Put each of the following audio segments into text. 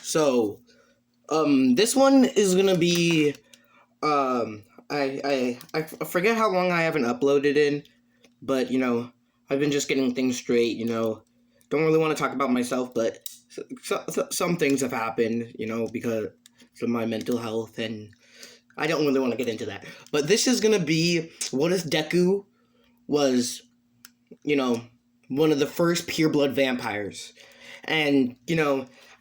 So, this one is gonna be, I forget how long I haven't uploaded in, but I've been just getting things straight. Don't really want to talk about myself, but some things have happened, because of my mental health, and I don't really want to get into that. But this is gonna be, what if Deku was, you know, one of the first pureblood vampires? And,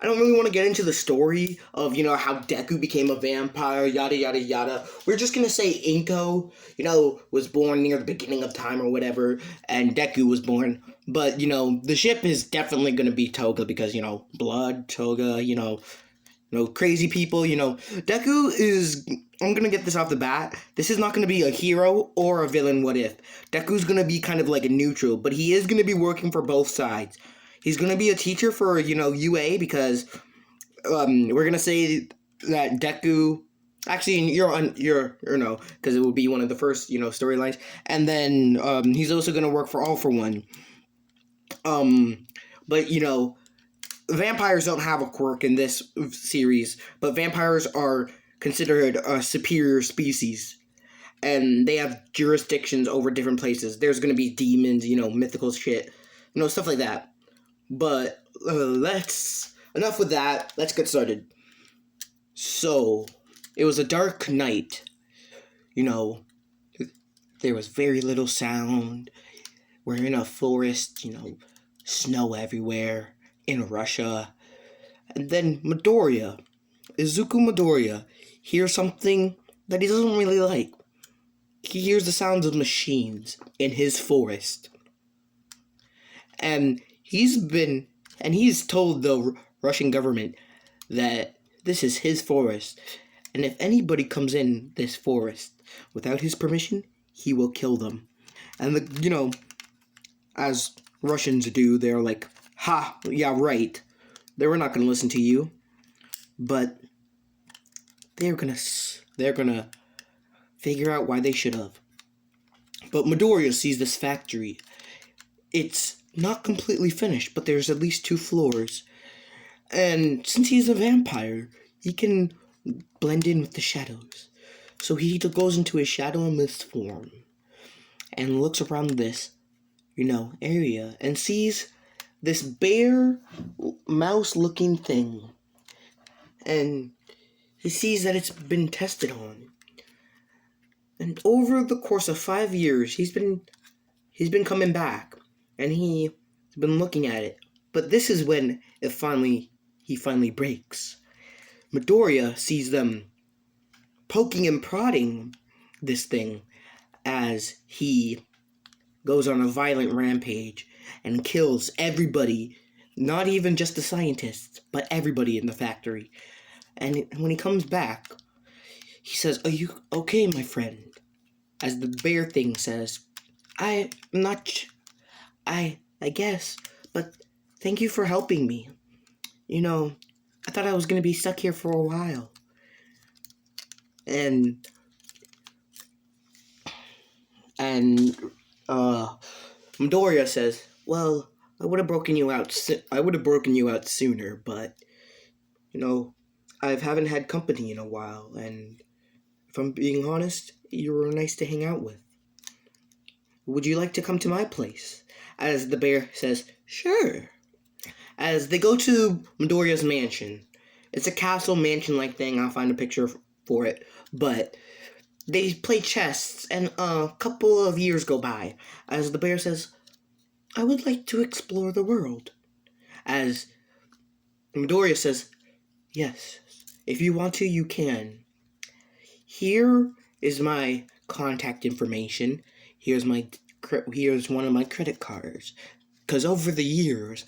I don't really want to get into the story of, how Deku became a vampire, yada, yada, yada. We're just going to say Inko, was born near the beginning of time or whatever, and Deku was born. But, the ship is definitely going to be Toga because, blood, Toga, crazy people, Deku is, I'm going to get this off the bat, this is not going to be a hero or a villain what if. Deku's going to be kind of like a neutral, but he is going to be working for both sides. He's going to be a teacher for, UA because we're going to say that Deku, actually, you're no, because it would be one of the first, storylines. And then he's also going to work for All For One. But, vampires don't have a quirk in this series, but vampires are considered a superior species. And they have jurisdictions over different places. There's going to be demons, mythical shit, stuff like that. But enough with that. Let's get started. So, it was a dark night. There was very little sound. We're in a forest, snow everywhere in Russia. And then Midoriya, Izuku Midoriya, hears something that he doesn't really like. He hears the sounds of machines in his forest. And he's told the Russian government that this is his forest, and if anybody comes in this forest without his permission, he will kill them. And as Russians do, they're like, ha, yeah, right. They were not going to listen to you, but they're gonna figure out why they should have. But Midoriya sees this factory. It's not completely finished, but there's at least 2 floors. And since he's a vampire, he can blend in with the shadows. So he goes into his shadow and mist form and looks around this, area and sees this bear mouse-looking thing. And he sees that it's been tested on. And over the course of 5 years, he's been coming back. And he's been looking at it. But this is when he finally breaks. Midoriya sees them poking and prodding this thing as he goes on a violent rampage and kills everybody, not even just the scientists, but everybody in the factory. And when he comes back, he says, "Are you okay, my friend?" As the bear thing says, "I'm not... I guess, but thank you for helping me. I thought I was going to be stuck here for a while." And Midoriya says, "Well, I would have broken you out sooner, but I haven't had company in a while, and if I'm being honest, you were nice to hang out with. Would you like to come to my place?" As the bear says, "Sure." As they go to Midoriya's mansion. It's a castle mansion-like thing. I'll find a picture for it. But they play chess, and a couple of years go by. As the bear says, "I would like to explore the world." As Midoriya says, "Yes, if you want to, you can. Here is my contact information. Here's one of my credit cards. Because over the years,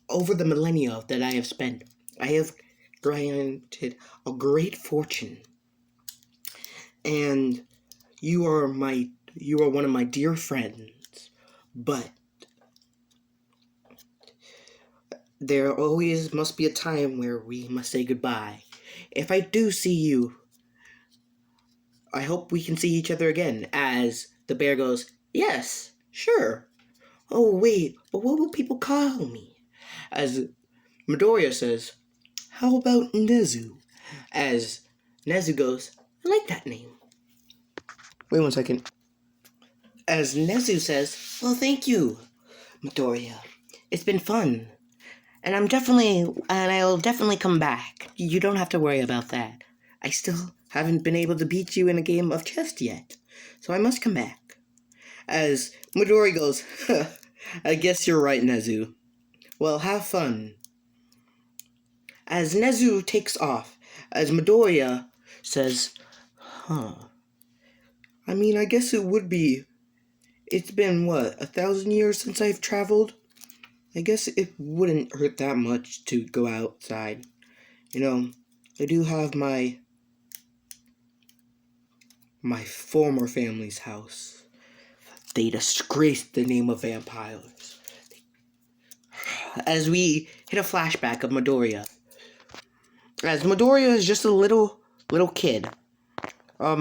over the millennia that I have spent, I have granted a great fortune. And you are one of my dear friends. But there always must be a time where we must say goodbye. If I do see you, I hope we can see each other again." As the bear goes, "Yes, sure. Oh, wait, but what will people call me?" As Midoriya says, how about Nezu? As Nezu goes, I like that name. Wait 1 second. As Nezu says, well, thank you, Midoriya. It's been fun. And I'll definitely come back. You don't have to worry about that. I still haven't been able to beat you in a game of chess yet, so I must come back. As Midori goes, I guess you're right, Nezu. Well, have fun. As Nezu takes off, as Midoriya says, I mean, I guess it would be. It's been, 1,000 years since I've traveled? I guess it wouldn't hurt that much to go outside. You know, I do have my former family's house. They disgraced the name of vampires. As we hit a flashback of Midoriya. As Midoriya is just a little kid. As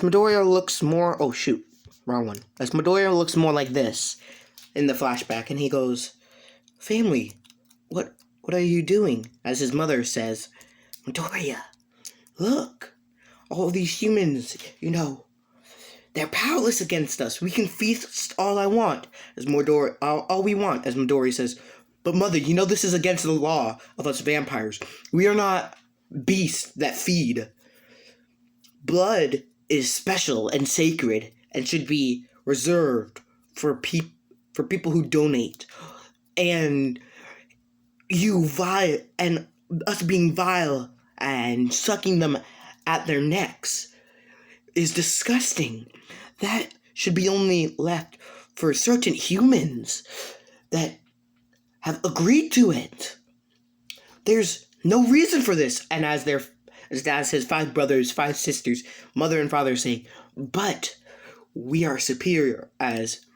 Midoriya looks more, oh shoot, wrong one. As Midoriya looks more like this in the flashback, and he goes, family, what are you doing? As his mother says, Midoriya, look, all these humans, they're powerless against us. We can feast all I want, as Midoriya, all we want, as Midoriya says, but mother, this is against the law of us vampires. We are not beasts that feed. Blood is special and sacred and should be reserved for people who donate. And us being vile and sucking them at their necks is disgusting. That should be only left for certain humans that have agreed to it. There's no reason for this. And as his 5 brothers, 5 sisters, mother and father say, but we are superior, as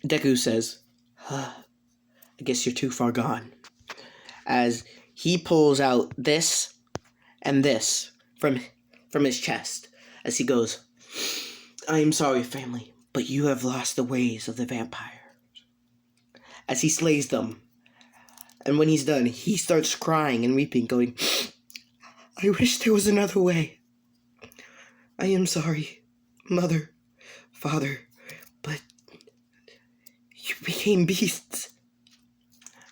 Deku says, I guess you're too far gone. As he pulls out this and this from his chest, as he goes, I am sorry, family, but you have lost the ways of the vampire. As he slays them, and when he's done, he starts crying and weeping, going, I wish there was another way. I am sorry, mother, father, but you became beasts.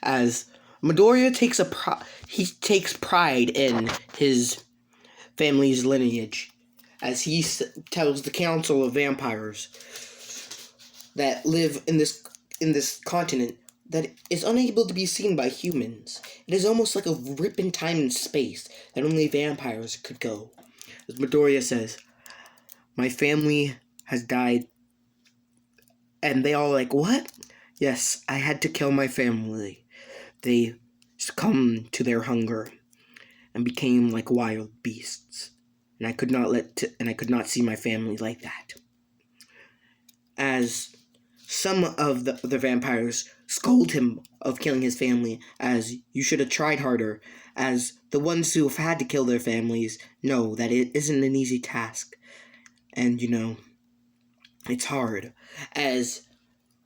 As Midoriya takes pride in his family's lineage, as he tells the Council of Vampires that live in this continent that is unable to be seen by humans. It is almost like a rip in time and space that only vampires could go. As Midoriya says, my family has died. And they all like, what? Yes, I had to kill my family. They succumbed to their hunger and became like wild beasts. And I could not see my family like that. As some of the vampires scold him of killing his family, as you should have tried harder, as the ones who have had to kill their families know that it isn't an easy task. And, it's hard. As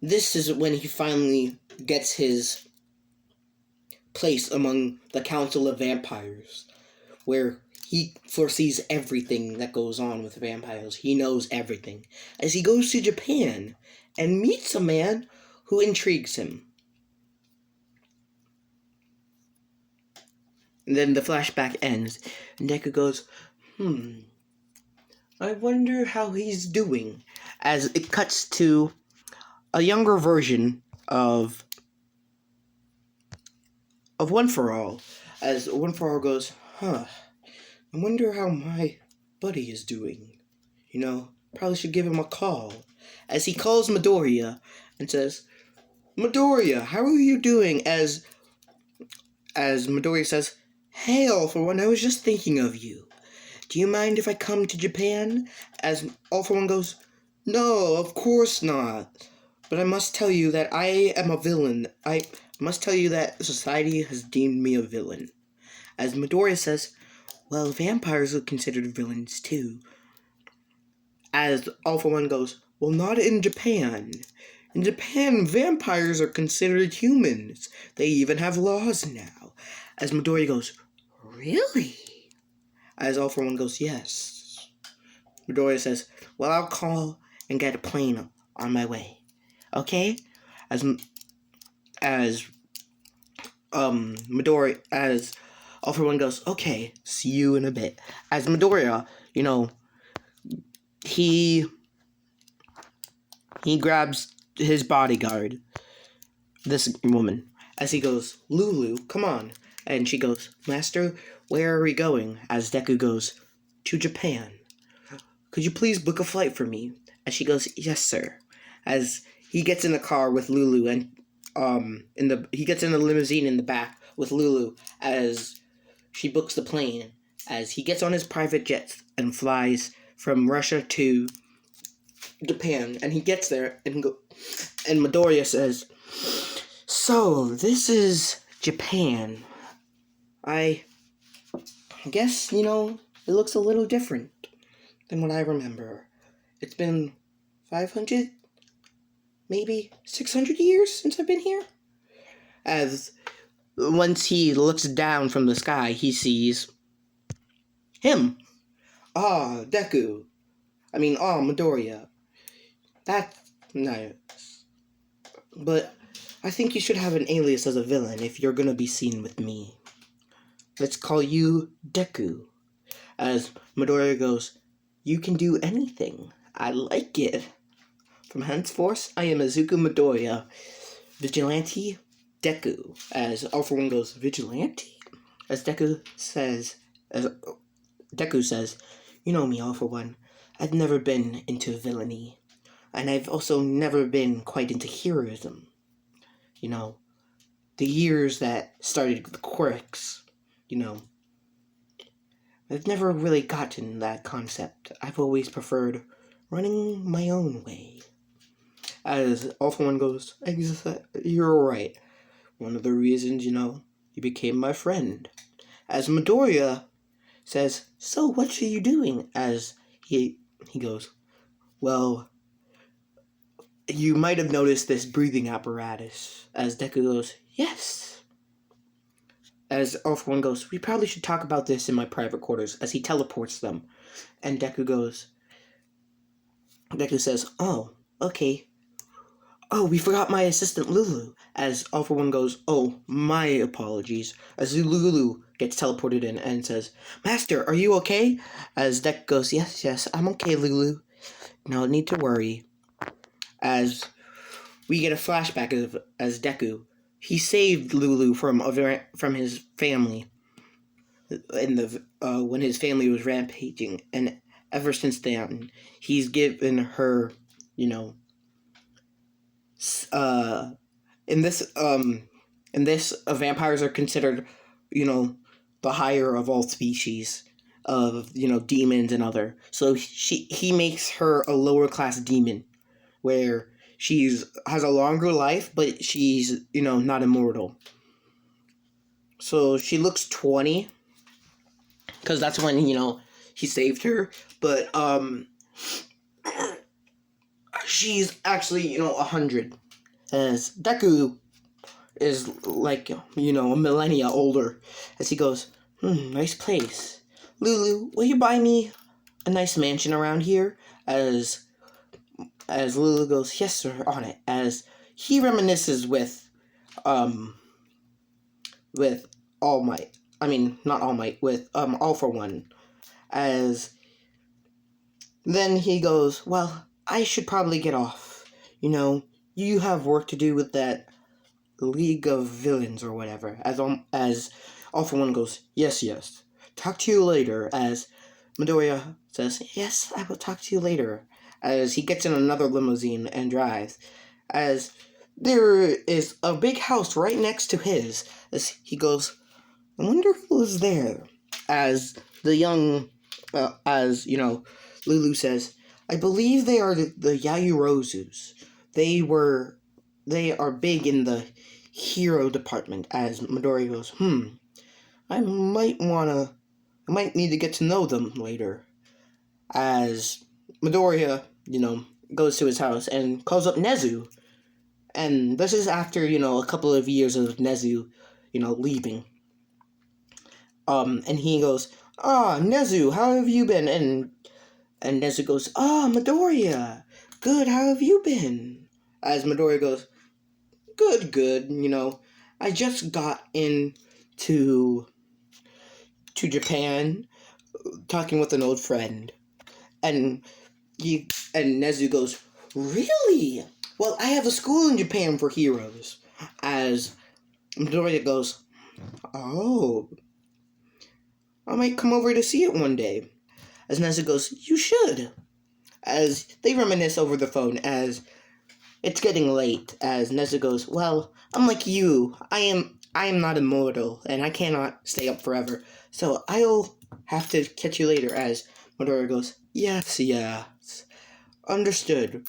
this is when he finally gets his place among the Council of Vampires, where he foresees everything that goes on with vampires. He knows everything. As he goes to Japan and meets a man who intrigues him. And then the flashback ends, and Deku goes, I wonder how he's doing. As it cuts to a younger version of One For All. As One For All goes, I wonder how my buddy is doing. Probably should give him a call. As he calls Midoriya and says, Midoriya, how are you doing? As Midoriya says, hey, All For One, I was just thinking of you. Do you mind if I come to Japan? As All For One goes, no, of course not. But I must tell you that I am a villain. I must tell you that society has deemed me a villain. As Midoriya says, well, vampires are considered villains too. As All For One goes, well, not in Japan. In Japan, vampires are considered humans. They even have laws now. As Midoriya goes, really? As All For One goes, yes. Midoriya says, well, I'll call and get a plane on my way. Okay? As Midoriya, as All For One goes, okay, see you in a bit. As Midoriya, he grabs his bodyguard, this woman, as he goes, Lulu, come on. And she goes, Master, where are we going? As Deku goes, to Japan. Could you please book a flight for me? As she goes, yes, sir. As he gets in the car with Lulu and he gets in the limousine in the back with Lulu as she books the plane. As he gets on his private jet and flies from Russia to Japan, and he gets there and Midoriya says, so this is Japan. I guess, it looks a little different than what I remember. It's been 500, maybe 600 years since I've been here. As once he looks down from the sky, he sees him. Deku. Midoriya. That's nice. But I think you should have an alias as a villain if you're gonna be seen with me. Let's call you Deku. As Midoriya goes, you can do anything. I like it. From henceforth, I am Izuku Midoriya, Vigilante Deku. As All For One goes, Vigilante? As Deku says, you know me, All For One. I've never been into villainy. And I've also never been quite into heroism. The years that started with the quirks, I've never really gotten that concept. I've always preferred running my own way. As All For One goes, you're right. One of the reasons, you became my friend. As Midoriya says, so what are you doing? As he goes, well, you might have noticed this breathing apparatus. As Deku goes, yes. As All For One goes, we probably should talk about this in my private quarters, as he teleports them. And Deku says, oh, okay. Oh, we forgot my assistant Lulu. As All For One goes, oh, my apologies. As Lulu gets teleported in and says, Master, are you okay? As Deku goes, yes, I'm okay, Lulu. No need to worry. As we get a flashback as Deku, he saved Lulu from his family when his family was rampaging, and ever since then, he's given her, in this vampires are considered, the higher of all species of, demons and other. So he makes her a lower class demon, where has a longer life, but she's, not immortal. So she looks 20, because that's when, he saved her, but she's actually, 100. As Deku is like, a millennia older. As he goes, nice place. Lulu, will you buy me a nice mansion around here? As Lulu goes, yes, sir, on it. As he reminisces with All Might. Not All Might, with All For One. As then he goes, well, I should probably get off. You have work to do with that League of Villains or whatever. As All For One goes, yes. Talk to you later. As Midoriya says, yes, I will talk to you later. As he gets in another limousine and drives. As there is a big house right next to his. As he goes, I wonder who is there. As the young, Lulu says, I believe they are the Yaoyorozus. They are big in the hero department. As Midoriya goes, I might need to get to know them later. As Midoriya, goes to his house and calls up Nezu. And this is after, a couple of years of Nezu, leaving. And he goes, Nezu, how have you been? And Nezu goes, Midoriya, good, how have you been? As Midoriya goes, good, I just got to Japan, talking with an old friend. And Nezu goes, really? Well, I have a school in Japan for heroes. As Midoriya goes, oh, I might come over to see it one day. As Nezu goes, you should. As they reminisce over the phone, as it's getting late. As Nezu goes, well, unlike you, I am not immortal, and I cannot stay up forever. So I'll have to catch you later. As Midoriya goes, yes, understood.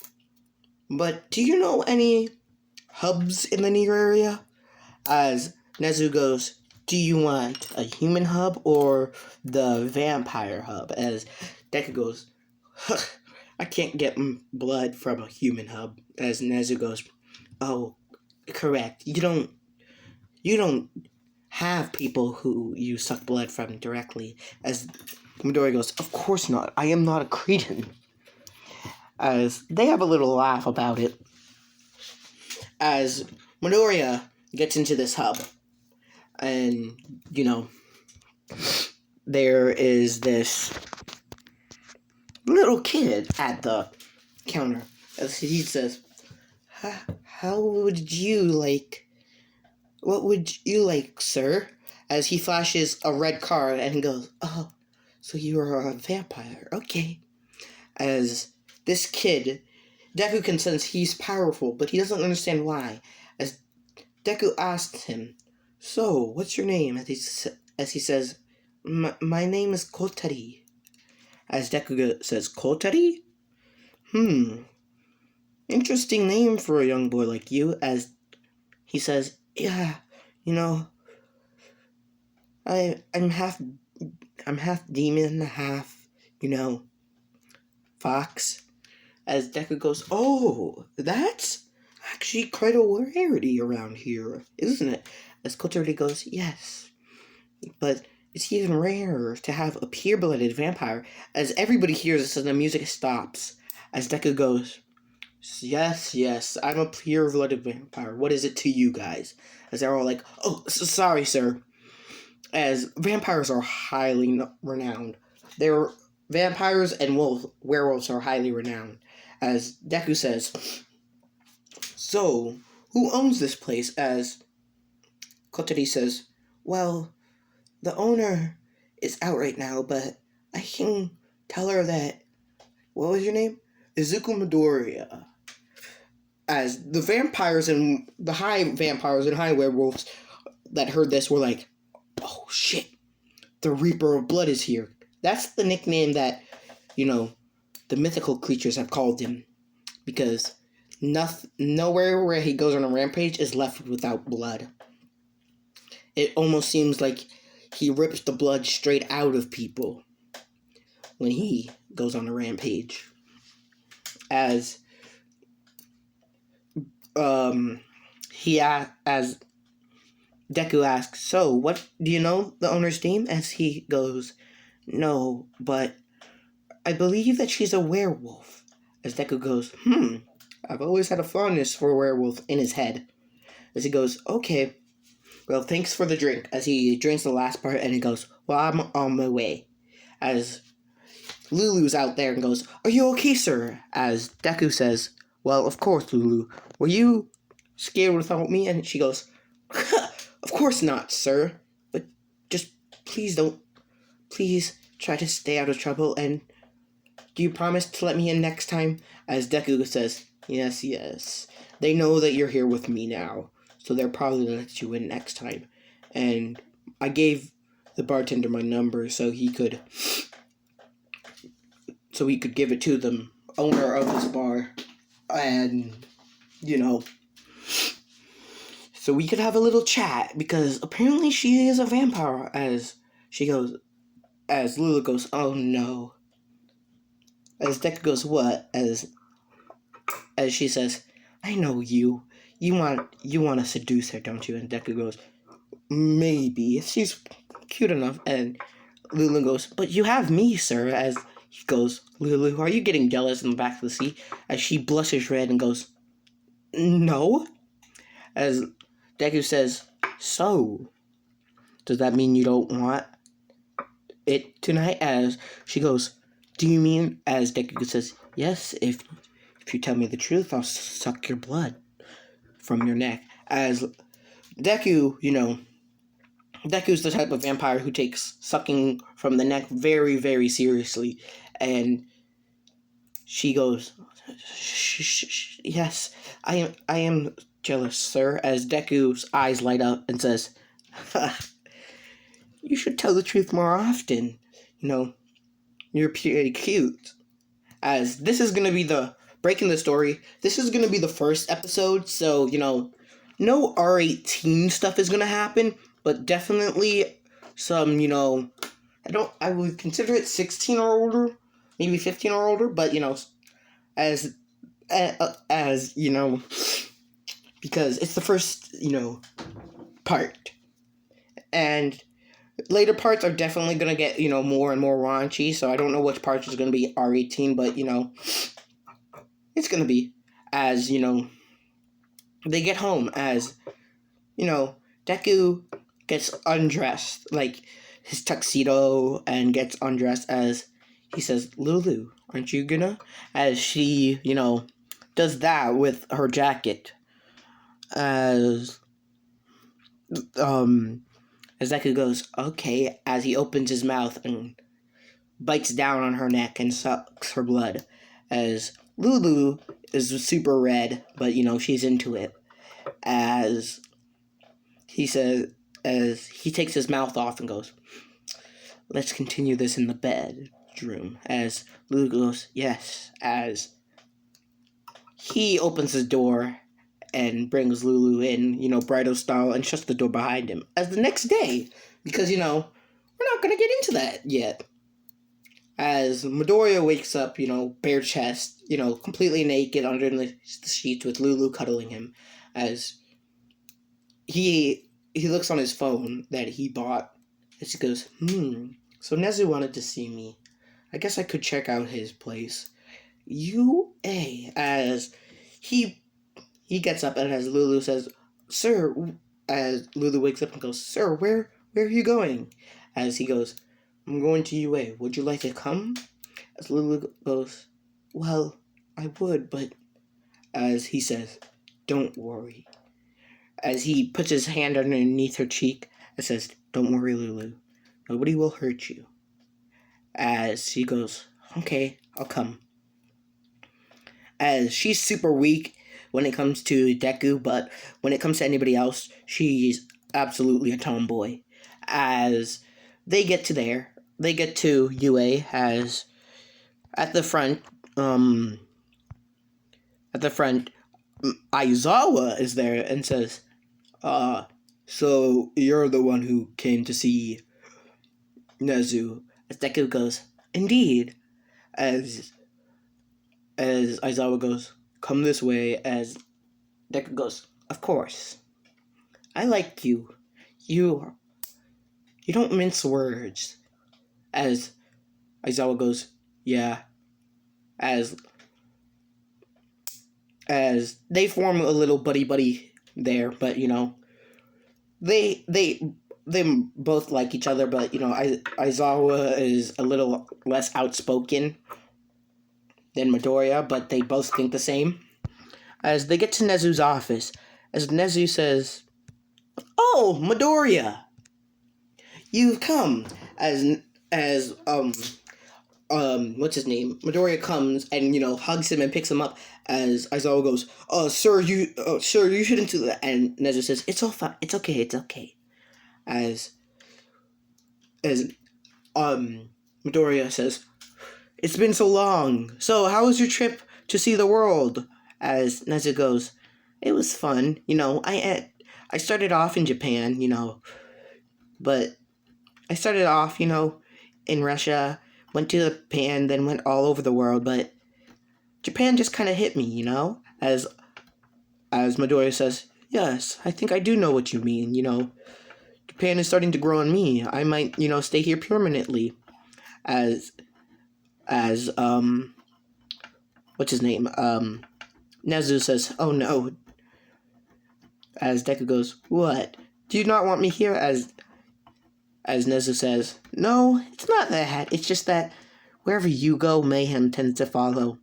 But do you know any hubs in the near area? As Nezu goes, do you want a human hub or the vampire hub? As Deku goes, I can't get blood from a human hub. As Nezu goes, oh, correct. You don't have people who you suck blood from directly. As Midori goes, of course not. I am not a cretin. As they have a little laugh about it. As Midoriya gets into this hub. And, there is this little kid at the counter. As he says, how would you like... What would you like, sir? As he flashes a red card and goes, oh, so you are a vampire. Okay. As this kid, Deku can sense he's powerful, but he doesn't understand why. As Deku asks him, so, what's your name? As he says, my name is Kotari. As Deku says, Kotari? Interesting name for a young boy like you. As he says, yeah, I'm half demon, half, fox. As Deku goes, oh, that's actually quite a rarity around here, isn't it? As Kotari goes, yes, but it's even rarer to have a pure-blooded vampire. As everybody hears this and the music stops. As Deku goes, yes, I'm a pure-blooded vampire. What is it to you guys? As they're all like, oh, sorry, sir. As vampires are highly renowned. They're vampires and werewolves are highly renowned. As Deku says, so, who owns this place? As Kotari says, well, the owner is out right now, but I can tell her that, what was your name? Izuku Midoriya. As the vampires and the high vampires and high werewolves that heard this were like, oh shit, the Reaper of Blood is here. That's the nickname that, the mythical creatures have called him. Because nowhere where he goes on a rampage is left without blood. It almost seems like he rips the blood straight out of people when he goes on a rampage. As as Deku asks, so what do you know the owner's name? As he goes, no, but I believe that she's a werewolf. As Deku goes, I've always had a fondness for a werewolf in his head. As he goes, okay, well, thanks for the drink. As he drinks the last part and he goes, well, I'm on my way. As Lulu's out there and goes, are you okay, sir? As Deku says, well, of course, Lulu. Were you scared without me? And she goes, of course not, sir. But just please try to stay out of trouble. And do you promise to let me in next time? As Deku says, yes. They know that you're here with me now, so they'll probably let you in next time. And I gave the bartender my number so he could give it to the owner of this bar. And, so we could have a little chat, because apparently she is a vampire. As Lulu goes, oh no. As Deku goes, what? As she says, I know you. You want to seduce her, don't you? And Deku goes, maybe. She's cute enough. And Lulu goes, but you have me, sir. As he goes, Lulu, are you getting jealous in the back of the seat? As she blushes red and goes, no. As Deku says, so, does that mean you don't want it tonight? As she goes, do you mean? As Deku says, yes, if you tell me the truth, I'll suck your blood from your neck. As Deku, Deku's the type of vampire who takes sucking from the neck very, very seriously. And she goes, yes, I am jealous, sir. As Deku's eyes light up and says, you should tell the truth more often. You're pretty cute. As this is going to be breaking the story, this is going to be the first episode, so, no R18 stuff is going to happen, but definitely some, I would consider it 16 or older, maybe 15 or older, but, as, because it's the first, part. And later parts are definitely going to get, more and more raunchy, so I don't know which parts is going to be R18, but, it's going to be. As, they get home, as, Deku gets undressed, like, his tuxedo, and gets undressed as he says, Lulu, aren't you gonna? As she, does that with her jacket. As Deku goes, okay, as he opens his mouth and bites down on her neck and sucks her blood. As Lulu is super red, but, she's into it. As he takes his mouth off and goes, let's continue this in the bedroom. As Lulu goes, yes. As he opens his door and brings Lulu in, bridal style, and shuts the door behind him. As the next day, because, we're not going to get into that yet. As Midoriya wakes up, bare chest, completely naked under the sheets with Lulu cuddling him. As he looks on his phone that he bought. As he goes, so Nezu wanted to see me. I guess I could check out his place. UA. As he gets up, and as Lulu says, sir, as Lulu wakes up and goes, sir, where are you going? As he goes, I'm going to UA. Would you like to come? As Lulu goes, well, I would, but... As he says, don't worry. As he puts his hand underneath her cheek and says, don't worry, Lulu. Nobody will hurt you. As she goes, okay, I'll come. As she's super weak when it comes to Deku, but when it comes to anybody else, she's absolutely a tomboy. As they get to UA, as at the front, Aizawa is there and says, so you're the one who came to see Nezu. As Deku goes, indeed. As Aizawa goes, come this way. As Deku goes, of course. I like you. You don't mince words. As Aizawa goes, yeah. As they form a little buddy there, but they both like each other, but Aizawa is a little less outspoken than Midoriya, but they both think the same. As they get to Nezu's office, as Nezu says, oh, Midoriya, you've come. As what's his name? Midoriya comes and, hugs him and picks him up. As Aizawa goes, sir, you shouldn't do that. And Nezu says, it's all fine. It's okay. As Midoriya says, it's been so long. So how was your trip to see the world? As Nezu goes, it was fun. I started off in Japan, but I started off, in Russia, went to Japan, then went all over the world, but Japan just kind of hit me, as As Midoriya says, yes, I think I do know what you mean. Japan is starting to grow on me. I might, stay here permanently. As what's his name? Nezu says, oh no. As Deku goes, what? Do you not want me here? As Nezu says, no, it's not that. It's just that wherever you go, mayhem tends to follow.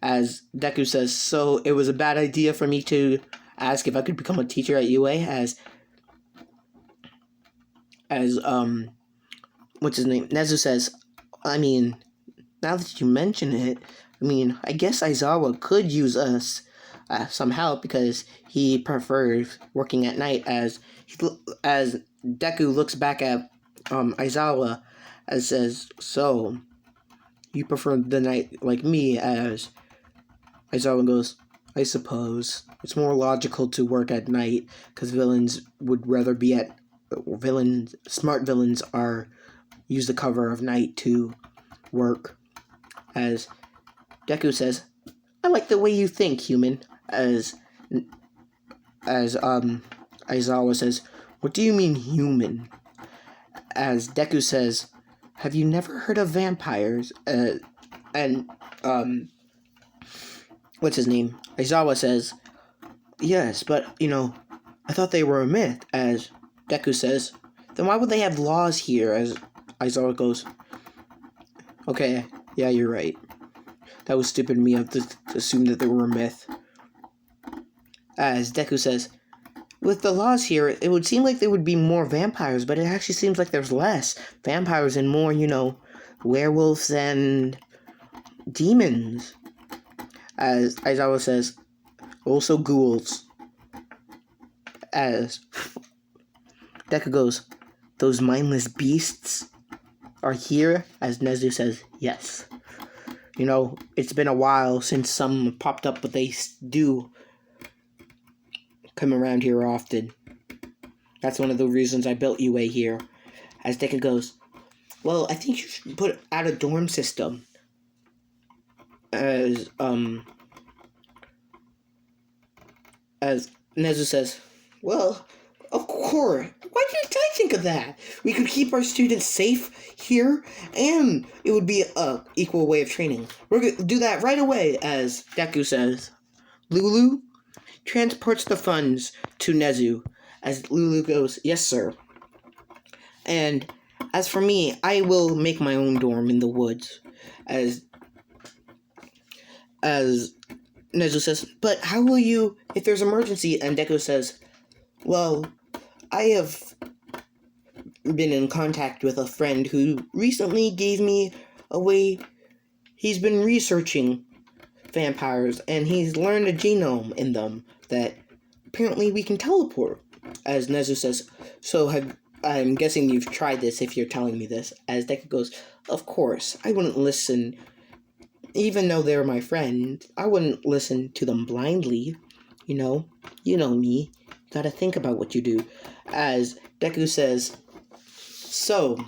As Deku says, so it was a bad idea for me to ask if I could become a teacher at UA. As what's his name? Nezu says, I mean, now that you mention it, I guess Aizawa could use us some help because he prefers working at night. As Deku looks back at Aizawa and says, so you prefer the night like me? As Aizawa goes, I suppose it's more logical to work at night because villains would rather be at smart villains are use the cover of night to work. As Deku says, I like the way you think, human. As Aizawa says, what do you mean, human? As Deku says, have you never heard of vampires? And what's his name? Aizawa says, yes, but, I thought they were a myth. As Deku says, then why would they have laws here? As Aizawa goes, okay, yeah, you're right. That was stupid of me to assume that they were a myth. As Deku says, with the laws here, it would seem like there would be more vampires, but it actually seems like there's less vampires and more, werewolves and demons. As Aizawa says, also ghouls. As Deku goes, those mindless beasts are here? As Nezu says, yes. It's been a while since some popped up, but they do come around here often. That's one of the reasons I built UA here. As Deku goes, well, I think you should put out a dorm system. As Nezu says, well, of course. Why didn't I think of that? We could keep our students safe here, and it would be a equal way of training. We're going to do that right away, as Deku says. Lulu transports the funds to Nezu, as Lulu goes, yes, sir. And as for me, I will make my own dorm in the woods, as Nezu says, but how will you, if there's emergency? And Deku says, well, I have been in contact with a friend who recently gave me a way. He's been researching vampires, and he's learned a genome in them that apparently we can teleport. As Nezu says, so I'm guessing you've tried this if you're telling me this. As Deku goes, of course, I wouldn't listen. Even though they're my friend, I wouldn't listen to them blindly. You know me. Gotta think about what you do. As Deku says, so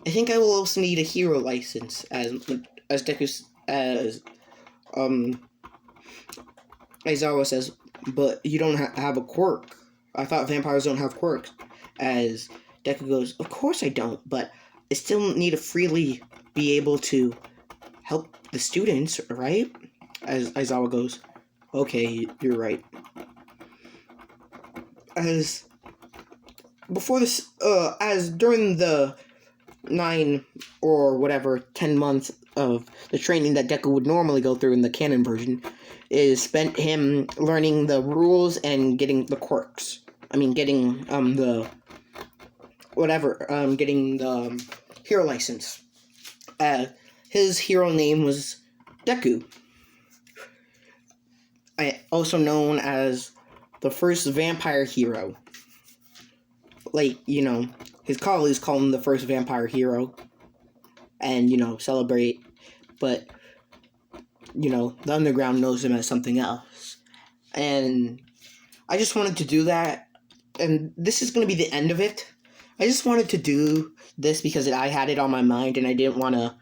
I think I will also need a hero license. As Aizawa says, but you don't have a quirk. I thought vampires don't have quirks. As Deku goes, of course I don't, but I still need to freely be able to help the students, right? As Aizawa goes, okay, you're right. As during the 9 or whatever 10 months of the training that Deku would normally go through in the canon version, is spent him learning the rules and getting the quirks. Getting the hero license. His hero name was Deku, also known as the first vampire hero. His colleagues call him the first vampire hero and, celebrate. But, the underground knows him as something else. And I just wanted to do that. And this is going to be the end of it. I just wanted to do this because I had it on my mind and I didn't want to,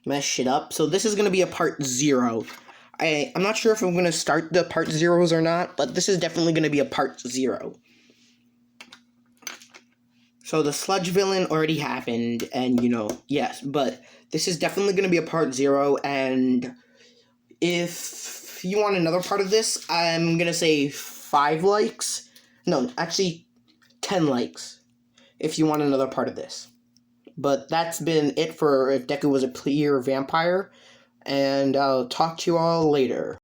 mess shit up. So this is going to be a part 0. I'm not sure if I'm going to start the part zeros or not, but this is definitely going to be a part 0. So the sludge villain already happened, and yes, but this is definitely going to be a part 0, and if you want another part of this, I'm going to say 5 likes. No, actually 10 likes if you want another part of this. But that's been it for If Deku Was a Clear Vampire, and I'll talk to you all later.